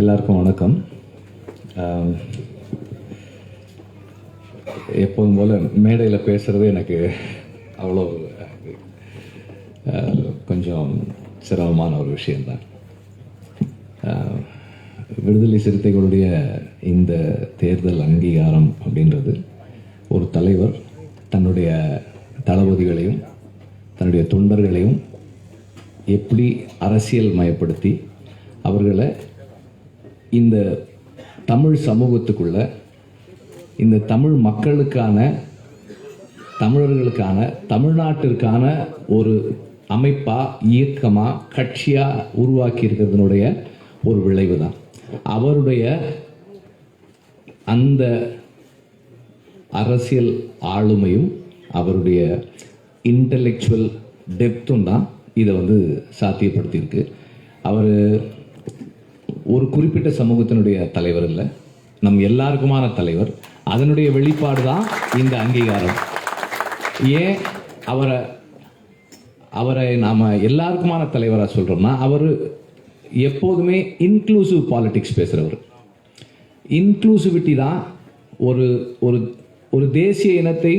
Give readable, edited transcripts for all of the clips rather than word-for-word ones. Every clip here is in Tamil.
எல்லாருக்கும் வணக்கம். எப்போதும் போல் மேடையில் பேசுகிறது எனக்கு அவ்வளோ கொஞ்சம் சிரமமான ஒரு விஷயந்தான். விடுதலை சிறுத்தைகளுடைய இந்த தேர்தல் அங்கீகாரம் அப்படின்றது ஒரு தலைவர் தன்னுடைய தளபதிகளையும் தன்னுடைய தொண்டர்களையும் எப்படி அரசியல் மயப்படுத்தி அவர்களை இந்த தமிழ் சமூகத்துக்குள்ள இந்த தமிழ் மக்களுக்கான தமிழர்களுக்கான தமிழ்நாட்டிற்கான ஒரு அமைப்பா இயக்கமா கட்சியா உருவாக்கி இருக்கிறதுனுடைய ஒரு விளைவு தான். அவருடைய அந்த அரசியல் ஆளுமையும் அவருடைய இன்டலெக்சுவல் டெப்த்தும் தான் இதை சாத்தியப்படுத்தியிருக்கு. அவர் ஒரு குறிப்பிட்ட சமூகத்தினுடைய தலைவர் இல்லை, நம் எல்லாருக்குமான தலைவர். அதனுடைய வெளிப்பாடு தான் இந்த அங்கீகாரம். ஏன் அவரை நாம் எல்லாருக்குமான தலைவராக சொல்கிறோம்னா, அவர் எப்போதுமே இன்க்ளூசிவ் பாலிடிக்ஸ் பேசுகிறவர். இன்க்ளூசிவிட்டி தான் ஒரு ஒரு ஒரு தேசிய இனத்தை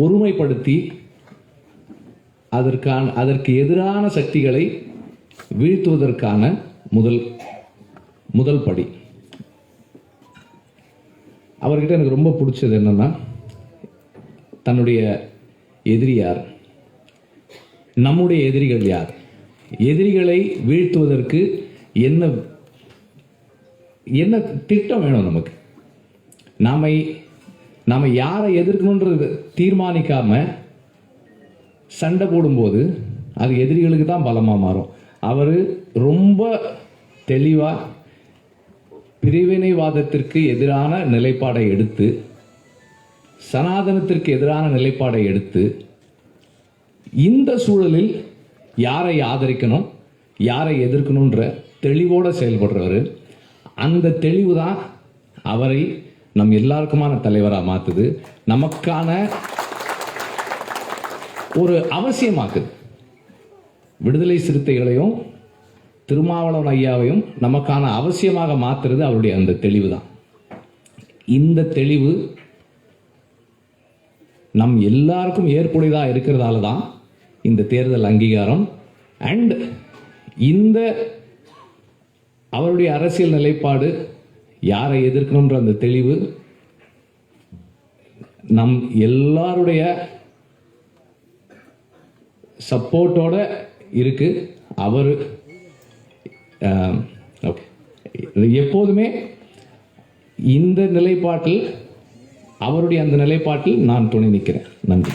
ஒருமைப்படுத்தி அதற்கு எதிரான சக்திகளை வீழ்த்துவதற்கான முதல் படி. அவர்கிட்ட எனக்கு ரொம்ப பிடிச்சது என்னன்னா, தன்னுடைய எதிரி யார், நம்முடைய எதிரிகள் யார், எதிரிகளை வீழ்த்துவதற்கு என்ன என்ன திட்டம் வேணும் நமக்கு, நாம யாரை எதிர்க்கணுன்றது தீர்மானிக்காம சண்டை போடும்போது அது எதிரிகளுக்கு தான் பலமா மாறும். அவர் ரொம்ப தெளிவாக பிரிவினைவாதத்திற்கு எதிரான நிலைப்பாடை எடுத்து, சனாதனத்திற்கு எதிரான நிலைப்பாடை எடுத்து, இந்த சூழலில் யாரை ஆதரிக்கணும் யாரை எதிர்க்கணுன்ற தெளிவோடு செயல்படுறவர். அந்த தெளிவு தான் அவரை நம் எல்லாருக்குமான தலைவராக மாற்றுது, நமக்கான ஒரு அவசியமாக்குது. விடுதலை சிறுத்தைகளையும் திருமாவளவன் ஐயாவையும் நமக்கான அவசியமாக மாற்றுறது அவருடைய அந்த தெளிவு தான். இந்த தெளிவு நம் எல்லாருக்கும் ஏற்புடையதாக இருக்கிறதால தான் இந்த தேர்தல் அங்கீகாரம் அண்ட் இந்த அவருடைய அரசியல் நிலைப்பாடு, யாரை எதிர்க்கணுன்ற அந்த தெளிவு நம் எல்லாருடைய சப்போர்ட்டோட இருக்கு. அவர் எப்போதுமே இந்த நிலைப்பாட்டில், அவருடைய அந்த நிலைப்பாட்டில் நான் துணை நிற்கிறேன். நன்றி.